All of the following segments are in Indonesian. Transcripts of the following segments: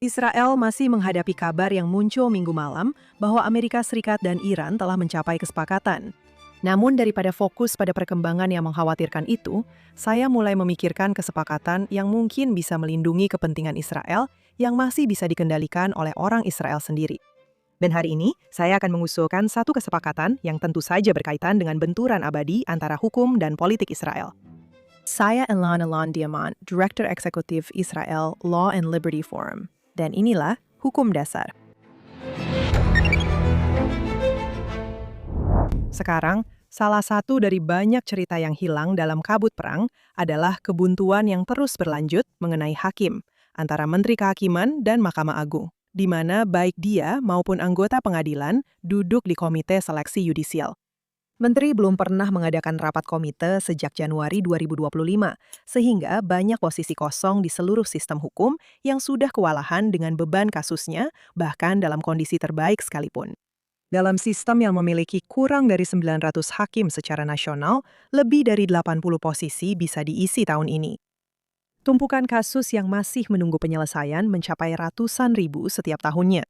Israel masih menghadapi kabar yang muncul minggu malam bahwa Amerika Serikat dan Iran telah mencapai kesepakatan. Namun daripada fokus pada perkembangan yang mengkhawatirkan itu, saya mulai memikirkan kesepakatan yang mungkin bisa melindungi kepentingan Israel yang masih bisa dikendalikan oleh orang Israel sendiri. Dan hari ini, saya akan mengusulkan satu kesepakatan yang tentu saja berkaitan dengan benturan abadi antara hukum dan politik Israel. Saya Elan Diamant, Director Eksekutif Israel Law and Liberty Forum. Dan inilah hukum dasar. Sekarang, salah satu dari banyak cerita yang hilang dalam kabut perang adalah kebuntuan yang terus berlanjut mengenai hakim antara Menteri Kehakiman dan Mahkamah Agung, di mana baik dia maupun anggota pengadilan duduk di Komite Seleksi Yudisial. Menteri belum pernah mengadakan rapat komite sejak Januari 2025, sehingga banyak posisi kosong di seluruh sistem hukum yang sudah kewalahan dengan beban kasusnya, bahkan dalam kondisi terbaik sekalipun. Dalam sistem yang memiliki kurang dari 900 hakim secara nasional, lebih dari 80 posisi bisa diisi tahun ini. Tumpukan kasus yang masih menunggu penyelesaian mencapai ratusan ribu setiap tahunnya.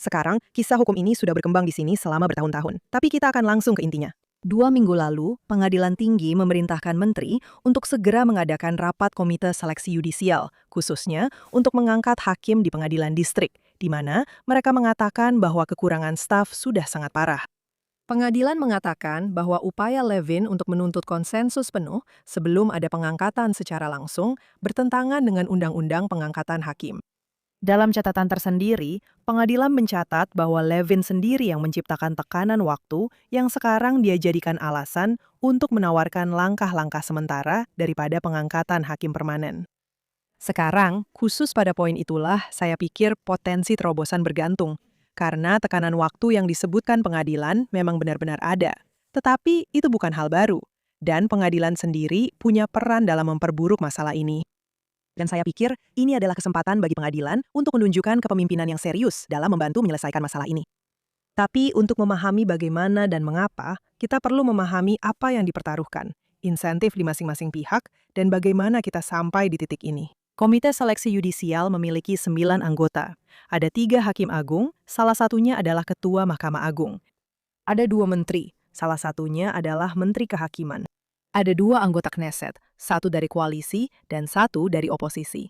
Sekarang, kisah hukum ini sudah berkembang di sini selama bertahun-tahun. Tapi kita akan langsung ke intinya. 2 minggu lalu, Pengadilan Tinggi memerintahkan Menteri untuk segera mengadakan rapat Komite Seleksi Yudisial, khususnya untuk mengangkat hakim di pengadilan distrik, di mana mereka mengatakan bahwa kekurangan staf sudah sangat parah. Pengadilan mengatakan bahwa upaya Levin untuk menuntut konsensus penuh sebelum ada pengangkatan secara langsung bertentangan dengan Undang-Undang Pengangkatan Hakim. Dalam catatan tersendiri, pengadilan mencatat bahwa Levin sendiri yang menciptakan tekanan waktu yang sekarang dia jadikan alasan untuk menawarkan langkah-langkah sementara daripada pengangkatan hakim permanen. Sekarang, khusus pada poin itulah saya pikir potensi terobosan bergantung, karena tekanan waktu yang disebutkan pengadilan memang benar-benar ada. Tetapi itu bukan hal baru, dan pengadilan sendiri punya peran dalam memperburuk masalah ini. Dan saya pikir ini adalah kesempatan bagi pengadilan untuk menunjukkan kepemimpinan yang serius dalam membantu menyelesaikan masalah ini. Tapi untuk memahami bagaimana dan mengapa, kita perlu memahami apa yang dipertaruhkan, insentif di masing-masing pihak, dan bagaimana kita sampai di titik ini. Komite Seleksi Yudisial memiliki 9 anggota. Ada 3 hakim agung, salah satunya adalah Ketua Mahkamah Agung. Ada 2 menteri, salah satunya adalah Menteri Kehakiman. Ada 2 anggota Knesset, 1 dari koalisi dan 1 dari oposisi.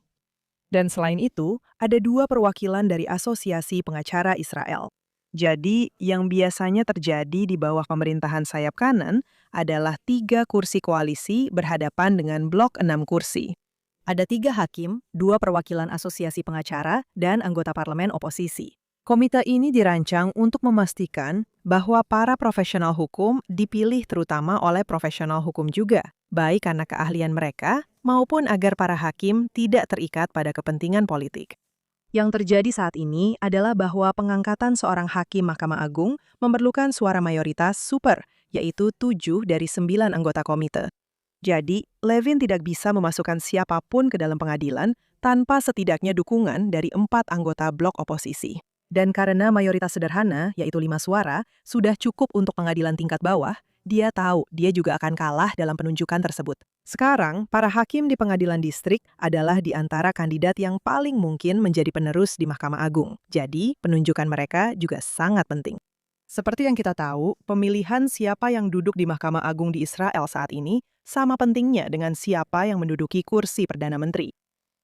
Dan selain itu, ada 2 perwakilan dari Asosiasi Pengacara Israel. Jadi, yang biasanya terjadi di bawah pemerintahan sayap kanan adalah 3 kursi koalisi berhadapan dengan blok 6 kursi. Ada 3 hakim, 2 perwakilan Asosiasi Pengacara, dan anggota parlemen oposisi. Komite ini dirancang untuk memastikan bahwa para profesional hukum dipilih terutama oleh profesional hukum juga, baik karena keahlian mereka maupun agar para hakim tidak terikat pada kepentingan politik. Yang terjadi saat ini adalah bahwa pengangkatan seorang hakim Mahkamah Agung memerlukan suara mayoritas super, yaitu 7 dari 9 anggota komite. Jadi, Levin tidak bisa memasukkan siapapun ke dalam pengadilan tanpa setidaknya dukungan dari 4 anggota blok oposisi. Dan karena mayoritas sederhana, yaitu 5 suara, sudah cukup untuk pengadilan tingkat bawah, dia tahu dia juga akan kalah dalam penunjukan tersebut. Sekarang, para hakim di pengadilan distrik adalah di antara kandidat yang paling mungkin menjadi penerus di Mahkamah Agung. Jadi, penunjukan mereka juga sangat penting. Seperti yang kita tahu, pemilihan siapa yang duduk di Mahkamah Agung di Israel saat ini sama pentingnya dengan siapa yang menduduki kursi Perdana Menteri.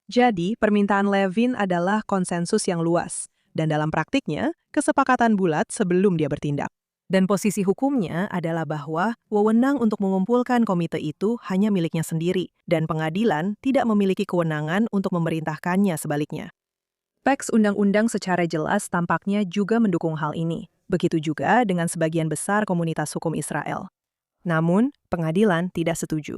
Jadi, permintaan Levin adalah konsensus yang luas. Dan dalam praktiknya, kesepakatan bulat sebelum dia bertindak. Dan posisi hukumnya adalah bahwa wewenang untuk mengumpulkan komite itu hanya miliknya sendiri, dan pengadilan tidak memiliki kewenangan untuk memerintahkannya sebaliknya. Teks undang-undang secara jelas tampaknya juga mendukung hal ini. Begitu juga dengan sebagian besar komunitas hukum Israel. Namun, pengadilan tidak setuju.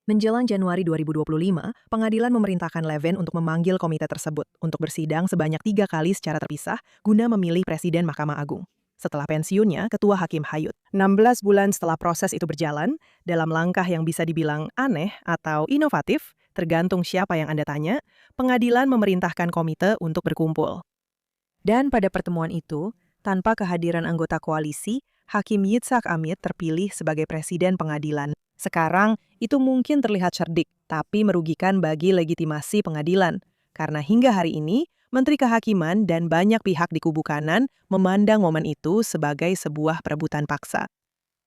Menjelang Januari 2025, pengadilan memerintahkan Levin untuk memanggil komite tersebut untuk bersidang sebanyak 3 kali secara terpisah guna memilih Presiden Mahkamah Agung. Setelah pensiunnya, Ketua Hakim Hayut. 16 bulan setelah proses itu berjalan, dalam langkah yang bisa dibilang aneh atau inovatif, tergantung siapa yang Anda tanya, pengadilan memerintahkan komite untuk berkumpul. Dan pada pertemuan itu, tanpa kehadiran anggota koalisi, Hakim Yitzhak Amit terpilih sebagai Presiden Pengadilan. Sekarang, itu mungkin terlihat cerdik, tapi merugikan bagi legitimasi pengadilan. Karena hingga hari ini, Menteri Kehakiman dan banyak pihak di kubu kanan memandang momen itu sebagai sebuah perebutan paksa.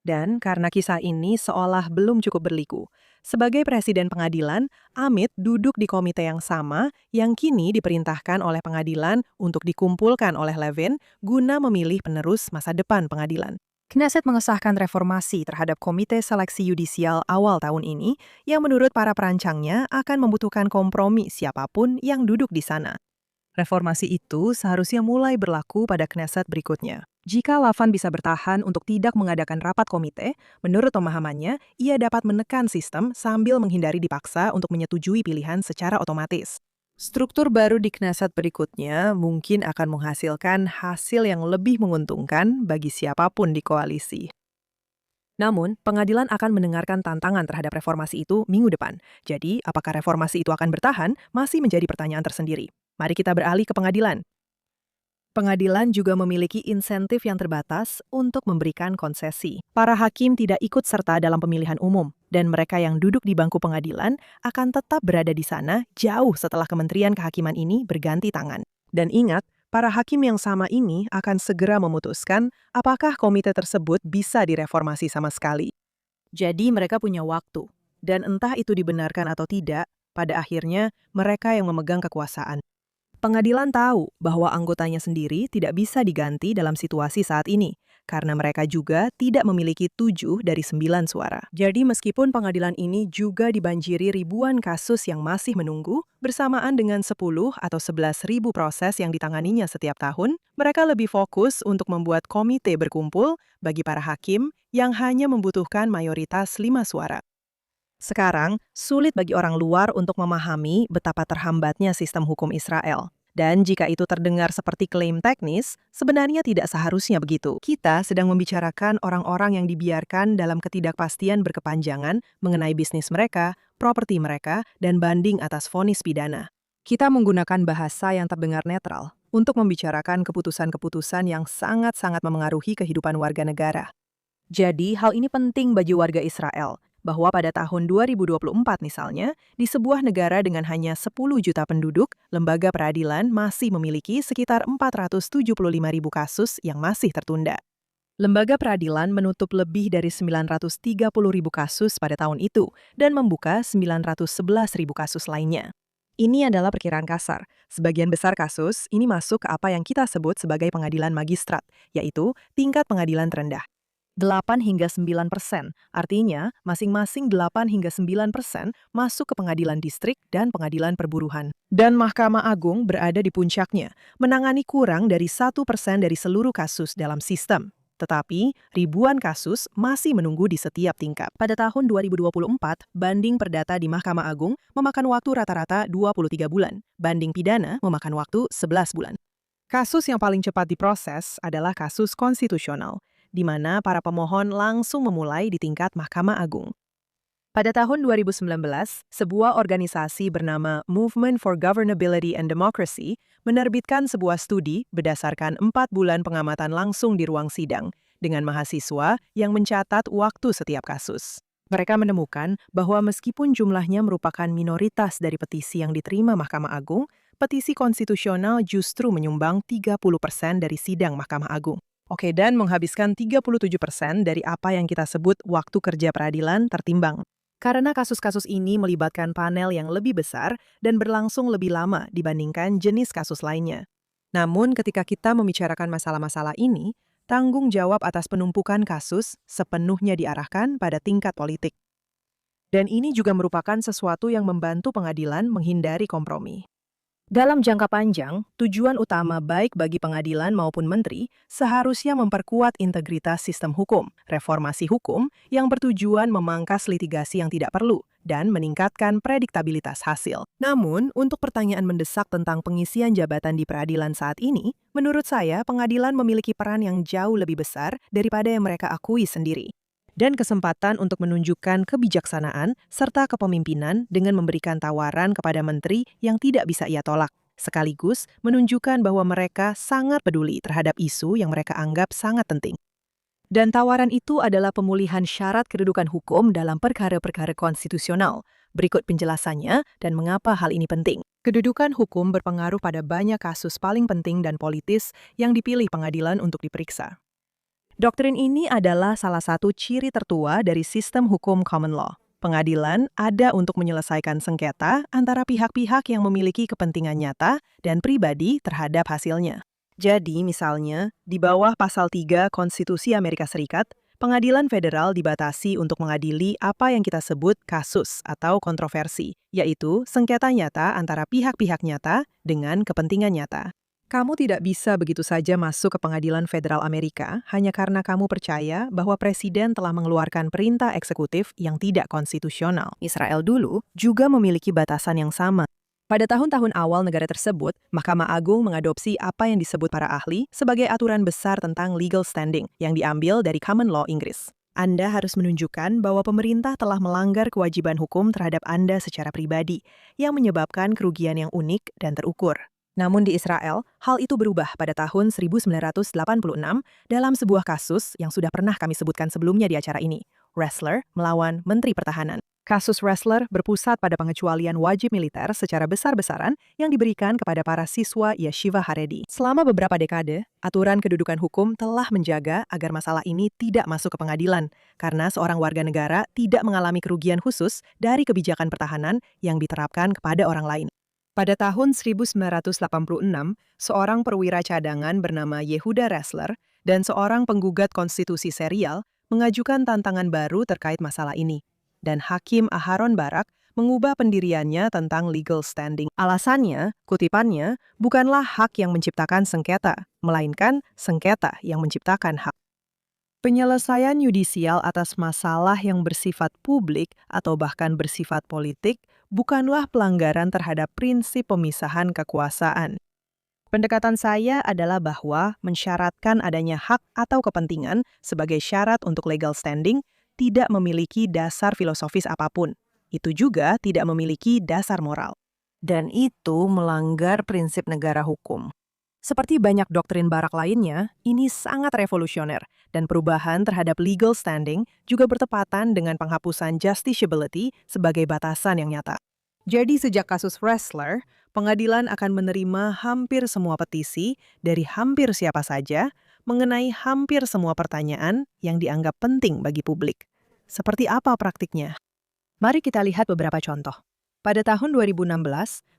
Dan karena kisah ini seolah belum cukup berliku, sebagai presiden pengadilan, Amit duduk di komite yang sama yang kini diperintahkan oleh pengadilan untuk dikumpulkan oleh Levin guna memilih penerus masa depan pengadilan. Knesset mengesahkan reformasi terhadap Komite Seleksi Yudisial awal tahun ini yang menurut para perancangnya akan membutuhkan kompromi siapapun yang duduk di sana. Reformasi itu seharusnya mulai berlaku pada Knesset berikutnya. Jika Lavan bisa bertahan untuk tidak mengadakan rapat komite, menurut pemahamannya, ia dapat menekan sistem sambil menghindari dipaksa untuk menyetujui pilihan secara otomatis. Struktur baru di Knesset berikutnya mungkin akan menghasilkan hasil yang lebih menguntungkan bagi siapapun di koalisi. Namun, pengadilan akan mendengarkan tantangan terhadap reformasi itu minggu depan. Jadi, apakah reformasi itu akan bertahan masih menjadi pertanyaan tersendiri. Mari kita beralih ke pengadilan. Pengadilan juga memiliki insentif yang terbatas untuk memberikan konsesi. Para hakim tidak ikut serta dalam pemilihan umum, dan mereka yang duduk di bangku pengadilan akan tetap berada di sana jauh setelah Kementerian Kehakiman ini berganti tangan. Dan ingat, para hakim yang sama ini akan segera memutuskan apakah komite tersebut bisa direformasi sama sekali. Jadi mereka punya waktu, dan entah itu dibenarkan atau tidak, pada akhirnya mereka yang memegang kekuasaan. Pengadilan tahu bahwa anggotanya sendiri tidak bisa diganti dalam situasi saat ini, karena mereka juga tidak memiliki 7 dari 9 suara. Jadi meskipun pengadilan ini juga dibanjiri ribuan kasus yang masih menunggu, bersamaan dengan 10 atau 11 ribu proses yang ditanganinya setiap tahun, mereka lebih fokus untuk membuat komite berkumpul bagi para hakim yang hanya membutuhkan mayoritas 5 suara. Sekarang, sulit bagi orang luar untuk memahami betapa terhambatnya sistem hukum Israel. Dan jika itu terdengar seperti klaim teknis, sebenarnya tidak seharusnya begitu. Kita sedang membicarakan orang-orang yang dibiarkan dalam ketidakpastian berkepanjangan mengenai bisnis mereka, properti mereka, dan banding atas vonis pidana. Kita menggunakan bahasa yang terdengar netral untuk membicarakan keputusan-keputusan yang sangat-sangat memengaruhi kehidupan warga negara. Jadi, hal ini penting bagi warga Israel, bahwa pada tahun 2024 misalnya, di sebuah negara dengan hanya 10 juta penduduk, lembaga peradilan masih memiliki sekitar 475.000 kasus yang masih tertunda. Lembaga peradilan menutup lebih dari 930.000 kasus pada tahun itu dan membuka 911.000 kasus lainnya. Ini adalah perkiraan kasar. Sebagian besar kasus ini masuk ke apa yang kita sebut sebagai pengadilan magistrat, yaitu tingkat pengadilan terendah. 8-9%, artinya masing-masing 8-9% masuk ke pengadilan distrik dan pengadilan perburuhan. Dan Mahkamah Agung berada di puncaknya, menangani kurang dari 1% dari seluruh kasus dalam sistem. Tetapi, ribuan kasus masih menunggu di setiap tingkat. Pada tahun 2024, banding perdata di Mahkamah Agung memakan waktu rata-rata 23 bulan, banding pidana memakan waktu 11 bulan. Kasus yang paling cepat diproses adalah kasus konstitusional, di mana para pemohon langsung memulai di tingkat Mahkamah Agung. Pada tahun 2019, sebuah organisasi bernama Movement for Governability and Democracy menerbitkan sebuah studi berdasarkan 4 bulan pengamatan langsung di ruang sidang dengan mahasiswa yang mencatat waktu setiap kasus. Mereka menemukan bahwa meskipun jumlahnya merupakan minoritas dari petisi yang diterima Mahkamah Agung, petisi konstitusional justru menyumbang 30% dari sidang Mahkamah Agung. Oke, dan menghabiskan 37% dari apa yang kita sebut waktu kerja peradilan tertimbang. Karena kasus-kasus ini melibatkan panel yang lebih besar dan berlangsung lebih lama dibandingkan jenis kasus lainnya. Namun ketika kita membicarakan masalah-masalah ini, tanggung jawab atas penumpukan kasus sepenuhnya diarahkan pada tingkat politik. Dan ini juga merupakan sesuatu yang membantu pengadilan menghindari kompromi. Dalam jangka panjang, tujuan utama baik bagi pengadilan maupun menteri seharusnya memperkuat integritas sistem hukum, reformasi hukum yang bertujuan memangkas litigasi yang tidak perlu, dan meningkatkan prediktabilitas hasil. Namun, untuk pertanyaan mendesak tentang pengisian jabatan di peradilan saat ini, menurut saya pengadilan memiliki peran yang jauh lebih besar daripada yang mereka akui sendiri. Dan kesempatan untuk menunjukkan kebijaksanaan serta kepemimpinan dengan memberikan tawaran kepada menteri yang tidak bisa ia tolak, sekaligus menunjukkan bahwa mereka sangat peduli terhadap isu yang mereka anggap sangat penting. Dan tawaran itu adalah pemulihan syarat kedudukan hukum dalam perkara-perkara konstitusional, Berikut penjelasannya dan mengapa hal ini penting. Kedudukan hukum berpengaruh pada banyak kasus paling penting dan politis yang dipilih pengadilan untuk diperiksa. Doktrin ini adalah salah satu ciri tertua dari sistem hukum common law. Pengadilan ada untuk menyelesaikan sengketa antara pihak-pihak yang memiliki kepentingan nyata dan pribadi terhadap hasilnya. Jadi, misalnya, di bawah Pasal 3 Konstitusi Amerika Serikat, pengadilan federal dibatasi untuk mengadili apa yang kita sebut kasus atau kontroversi, yaitu sengketa nyata antara pihak-pihak nyata dengan kepentingan nyata. Kamu tidak bisa begitu saja masuk ke pengadilan federal Amerika hanya karena kamu percaya bahwa presiden telah mengeluarkan perintah eksekutif yang tidak konstitusional. Israel dulu juga memiliki batasan yang sama. Pada tahun-tahun awal negara tersebut, Mahkamah Agung mengadopsi apa yang disebut para ahli sebagai aturan besar tentang legal standing yang diambil dari common law Inggris. Anda harus menunjukkan bahwa pemerintah telah melanggar kewajiban hukum terhadap Anda secara pribadi, yang menyebabkan kerugian yang unik dan terukur. Namun di Israel, hal itu berubah pada tahun 1986 dalam sebuah kasus yang sudah pernah kami sebutkan sebelumnya di acara ini, Ressler melawan Menteri Pertahanan. Kasus Ressler berpusat pada pengecualian wajib militer secara besar-besaran yang diberikan kepada para siswa Yeshiva Haredi. Selama beberapa dekade, aturan kedudukan hukum telah menjaga agar masalah ini tidak masuk ke pengadilan, karena seorang warga negara tidak mengalami kerugian khusus dari kebijakan pertahanan yang diterapkan kepada orang lain. Pada tahun 1986, seorang perwira cadangan bernama Yehuda Ressler dan seorang penggugat konstitusi serial mengajukan tantangan baru terkait masalah ini. Dan Hakim Aharon Barak mengubah pendiriannya tentang legal standing. Alasannya, kutipannya, bukanlah hak yang menciptakan sengketa, melainkan sengketa yang menciptakan hak. Penyelesaian yudisial atas masalah yang bersifat publik atau bahkan bersifat politik bukanlah pelanggaran terhadap prinsip pemisahan kekuasaan. Pendekatan saya adalah bahwa mensyaratkan adanya hak atau kepentingan sebagai syarat untuk legal standing tidak memiliki dasar filosofis apapun. Itu juga tidak memiliki dasar moral. Dan itu melanggar prinsip negara hukum. Seperti banyak doktrin Barak lainnya, ini sangat revolusioner, dan perubahan terhadap legal standing juga bertepatan dengan penghapusan justiciability sebagai batasan yang nyata. Jadi sejak kasus Ressler, pengadilan akan menerima hampir semua petisi dari hampir siapa saja mengenai hampir semua pertanyaan yang dianggap penting bagi publik. Seperti apa praktiknya? Mari kita lihat beberapa contoh. Pada tahun 2016,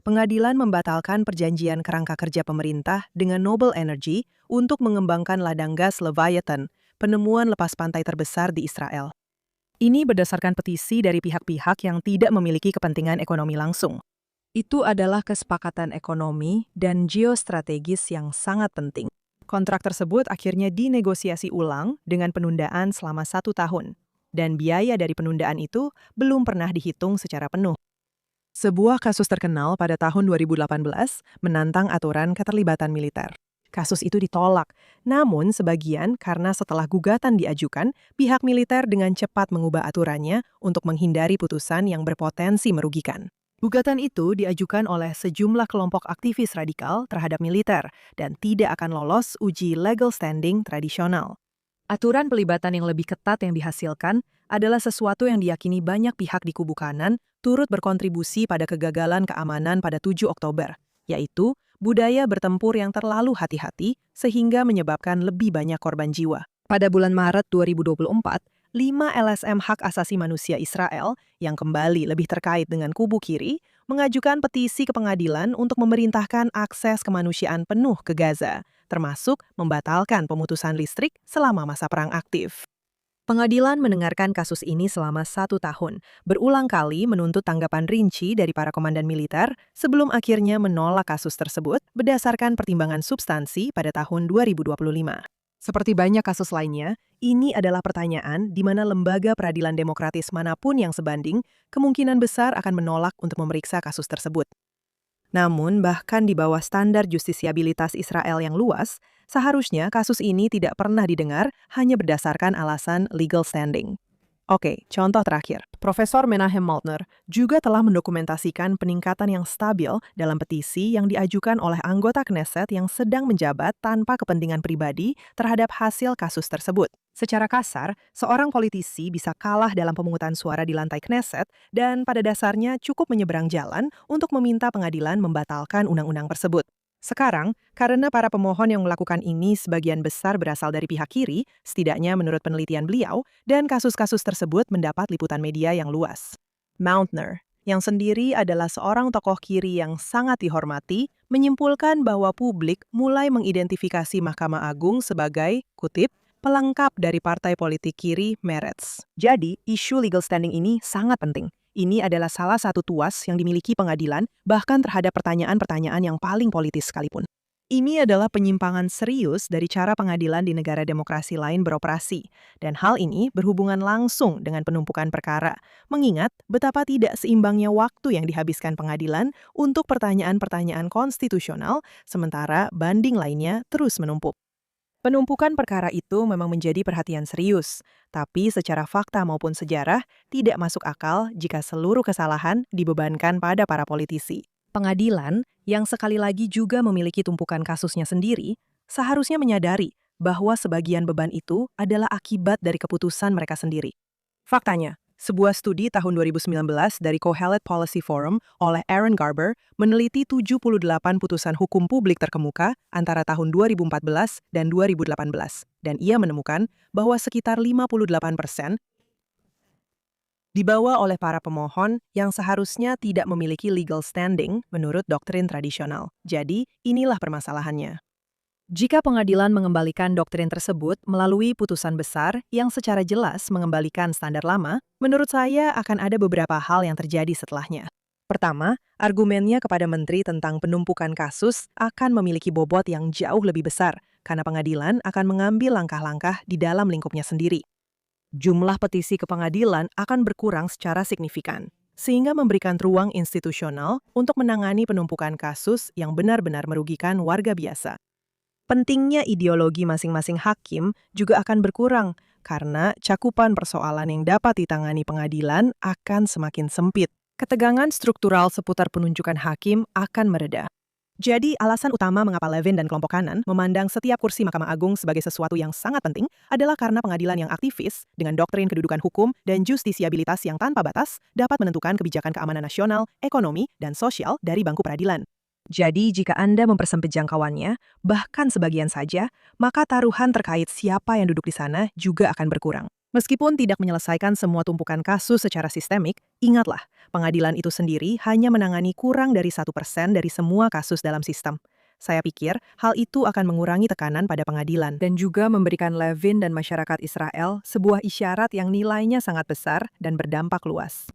pengadilan membatalkan perjanjian kerangka kerja pemerintah dengan Noble Energy untuk mengembangkan ladang gas Leviathan, penemuan lepas pantai terbesar di Israel. Ini berdasarkan petisi dari pihak-pihak yang tidak memiliki kepentingan ekonomi langsung. Itu adalah kesepakatan ekonomi dan geostrategis yang sangat penting. Kontrak tersebut akhirnya dinegosiasi ulang dengan penundaan selama 1 tahun, dan biaya dari penundaan itu belum pernah dihitung secara penuh. Sebuah kasus terkenal pada tahun 2018 menantang aturan keterlibatan militer. Kasus itu ditolak, namun sebagian karena setelah gugatan diajukan, pihak militer dengan cepat mengubah aturannya untuk menghindari putusan yang berpotensi merugikan. Gugatan itu diajukan oleh sejumlah kelompok aktivis radikal terhadap militer dan tidak akan lolos uji legal standing tradisional. Aturan pelibatan yang lebih ketat yang dihasilkan adalah sesuatu yang diyakini banyak pihak di kubu kanan turut berkontribusi pada kegagalan keamanan pada 7 Oktober, yaitu budaya bertempur yang terlalu hati-hati sehingga menyebabkan lebih banyak korban jiwa. Pada bulan Maret 2024, 5 LSM hak asasi manusia Israel yang kembali lebih terkait dengan kubu kiri mengajukan petisi ke pengadilan untuk memerintahkan akses kemanusiaan penuh ke Gaza, termasuk membatalkan pemutusan listrik selama masa perang aktif. Pengadilan mendengarkan kasus ini selama 1 tahun, berulang kali menuntut tanggapan rinci dari para komandan militer sebelum akhirnya menolak kasus tersebut berdasarkan pertimbangan substansi pada tahun 2025. Seperti banyak kasus lainnya, ini adalah pertanyaan di mana lembaga peradilan demokratis manapun yang sebanding kemungkinan besar akan menolak untuk memeriksa kasus tersebut. Namun, bahkan di bawah standar justisiabilitas Israel yang luas, seharusnya kasus ini tidak pernah didengar hanya berdasarkan alasan legal standing. Oke, contoh terakhir. Profesor Menahem Maltner juga telah mendokumentasikan peningkatan yang stabil dalam petisi yang diajukan oleh anggota Knesset yang sedang menjabat tanpa kepentingan pribadi terhadap hasil kasus tersebut. Secara kasar, seorang politisi bisa kalah dalam pemungutan suara di lantai Knesset dan pada dasarnya cukup menyeberang jalan untuk meminta pengadilan membatalkan undang-undang tersebut. Sekarang, karena para pemohon yang melakukan ini sebagian besar berasal dari pihak kiri, setidaknya menurut penelitian beliau, dan kasus-kasus tersebut mendapat liputan media yang luas. Mountner, yang sendiri adalah seorang tokoh kiri yang sangat dihormati, menyimpulkan bahwa publik mulai mengidentifikasi Mahkamah Agung sebagai, kutip, pelengkap dari partai politik kiri Meretz. Jadi, isu legal standing ini sangat penting. Ini adalah salah satu tuas yang dimiliki pengadilan, bahkan terhadap pertanyaan-pertanyaan yang paling politis sekalipun. Ini adalah penyimpangan serius dari cara pengadilan di negara demokrasi lain beroperasi, dan hal ini berhubungan langsung dengan penumpukan perkara, mengingat betapa tidak seimbangnya waktu yang dihabiskan pengadilan untuk pertanyaan-pertanyaan konstitusional, sementara banding lainnya terus menumpuk. Penumpukan perkara itu memang menjadi perhatian serius, tapi secara fakta maupun sejarah tidak masuk akal jika seluruh kesalahan dibebankan pada para politisi. Pengadilan, yang sekali lagi juga memiliki tumpukan kasusnya sendiri, seharusnya menyadari bahwa sebagian beban itu adalah akibat dari keputusan mereka sendiri. Faktanya, sebuah studi tahun 2019 dari Kohelet Policy Forum oleh Aaron Garber meneliti 78 putusan hukum publik terkemuka antara tahun 2014 dan 2018, dan ia menemukan bahwa sekitar 58% dibawa oleh para pemohon yang seharusnya tidak memiliki legal standing menurut doktrin tradisional. Jadi, inilah permasalahannya. Jika pengadilan mengembalikan doktrin tersebut melalui putusan besar yang secara jelas mengembalikan standar lama, menurut saya akan ada beberapa hal yang terjadi setelahnya. Pertama, argumennya kepada menteri tentang penumpukan kasus akan memiliki bobot yang jauh lebih besar, karena pengadilan akan mengambil langkah-langkah di dalam lingkupnya sendiri. Jumlah petisi ke pengadilan akan berkurang secara signifikan, sehingga memberikan ruang institusional untuk menangani penumpukan kasus yang benar-benar merugikan warga biasa. Pentingnya ideologi masing-masing hakim juga akan berkurang karena cakupan persoalan yang dapat ditangani pengadilan akan semakin sempit. Ketegangan struktural seputar penunjukan hakim akan mereda. Jadi, alasan utama mengapa Levin dan kelompok kanan memandang setiap kursi Mahkamah Agung sebagai sesuatu yang sangat penting adalah karena pengadilan yang aktivis dengan doktrin kedudukan hukum dan justisiabilitas yang tanpa batas dapat menentukan kebijakan keamanan nasional, ekonomi, dan sosial dari bangku peradilan. Jadi, jika Anda mempersempit jangkauannya, bahkan sebagian saja, maka taruhan terkait siapa yang duduk di sana juga akan berkurang. Meskipun tidak menyelesaikan semua tumpukan kasus secara sistemik, ingatlah, pengadilan itu sendiri hanya menangani kurang dari 1% dari semua kasus dalam sistem. Saya pikir hal itu akan mengurangi tekanan pada pengadilan dan juga memberikan Levin dan masyarakat Israel sebuah isyarat yang nilainya sangat besar dan berdampak luas.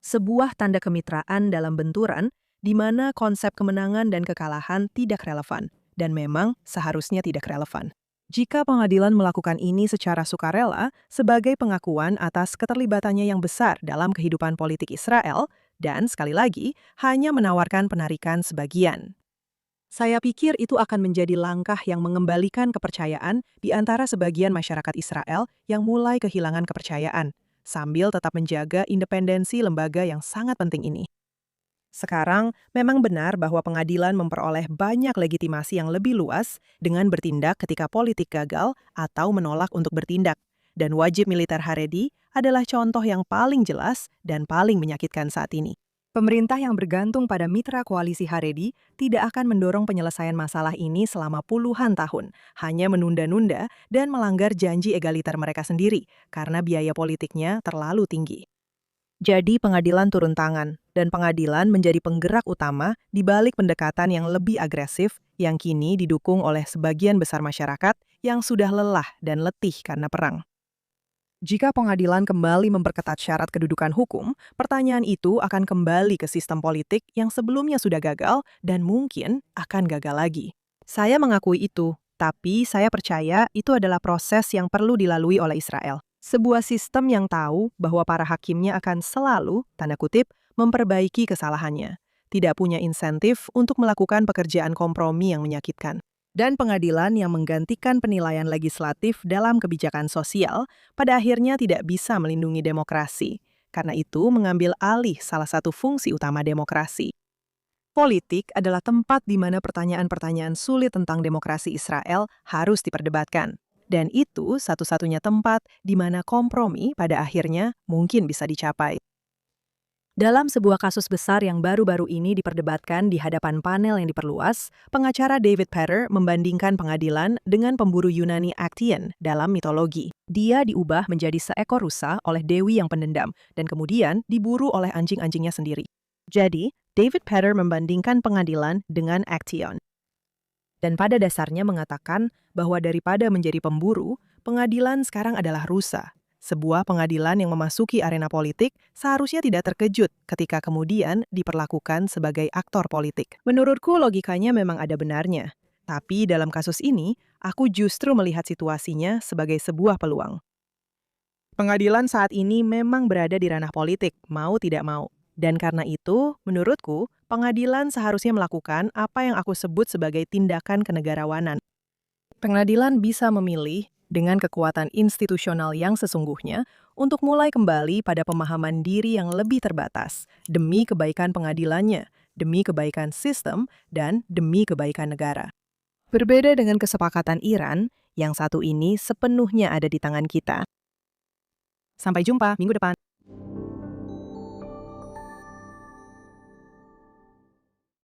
Sebuah tanda kemitraan dalam benturan di mana konsep kemenangan dan kekalahan tidak relevan, dan memang seharusnya tidak relevan. Jika pengadilan melakukan ini secara sukarela sebagai pengakuan atas keterlibatannya yang besar dalam kehidupan politik Israel, dan sekali lagi, hanya menawarkan penarikan sebagian. Saya pikir itu akan menjadi langkah yang mengembalikan kepercayaan di antara sebagian masyarakat Israel yang mulai kehilangan kepercayaan, sambil tetap menjaga independensi lembaga yang sangat penting ini. Sekarang, memang benar bahwa pengadilan memperoleh banyak legitimasi yang lebih luas dengan bertindak ketika politik gagal atau menolak untuk bertindak. Dan wajib militer Haredi adalah contoh yang paling jelas dan paling menyakitkan saat ini. Pemerintah yang bergantung pada mitra koalisi Haredi tidak akan mendorong penyelesaian masalah ini selama puluhan tahun, hanya menunda-nunda dan melanggar janji egaliter mereka sendiri karena biaya politiknya terlalu tinggi. Jadi pengadilan turun tangan, dan pengadilan menjadi penggerak utama di balik pendekatan yang lebih agresif yang kini didukung oleh sebagian besar masyarakat yang sudah lelah dan letih karena perang. Jika pengadilan kembali memperketat syarat kedudukan hukum, pertanyaan itu akan kembali ke sistem politik yang sebelumnya sudah gagal dan mungkin akan gagal lagi. Saya mengakui itu, tapi saya percaya itu adalah proses yang perlu dilalui oleh Israel. Sebuah sistem yang tahu bahwa para hakimnya akan selalu, tanda kutip, memperbaiki kesalahannya. Tidak punya insentif untuk melakukan pekerjaan kompromi yang menyakitkan. Dan pengadilan yang menggantikan penilaian legislatif dalam kebijakan sosial pada akhirnya tidak bisa melindungi demokrasi. Karena itu mengambil alih salah satu fungsi utama demokrasi. Politik adalah tempat di mana pertanyaan-pertanyaan sulit tentang demokrasi Israel harus diperdebatkan. Dan itu satu-satunya tempat di mana kompromi pada akhirnya mungkin bisa dicapai. Dalam sebuah kasus besar yang baru-baru ini diperdebatkan di hadapan panel yang diperluas, pengacara David Petter membandingkan pengadilan dengan pemburu Yunani Actaeon dalam mitologi. Dia diubah menjadi seekor rusa oleh dewi yang pendendam dan kemudian diburu oleh anjing-anjingnya sendiri. Jadi, David Petter membandingkan pengadilan dengan Actaeon. Dan pada dasarnya mengatakan bahwa daripada menjadi pemburu, pengadilan sekarang adalah rusa. Sebuah pengadilan yang memasuki arena politik seharusnya tidak terkejut ketika kemudian diperlakukan sebagai aktor politik. Menurutku logikanya memang ada benarnya. Tapi dalam kasus ini, aku justru melihat situasinya sebagai sebuah peluang. Pengadilan saat ini memang berada di ranah politik, mau tidak mau. Dan karena itu, menurutku, pengadilan seharusnya melakukan apa yang aku sebut sebagai tindakan kenegarawanan. Pengadilan bisa memilih dengan kekuatan institusional yang sesungguhnya untuk mulai kembali pada pemahaman diri yang lebih terbatas demi kebaikan pengadilannya, demi kebaikan sistem, dan demi kebaikan negara. Berbeda dengan kesepakatan Iran, yang satu ini sepenuhnya ada di tangan kita. Sampai jumpa minggu depan.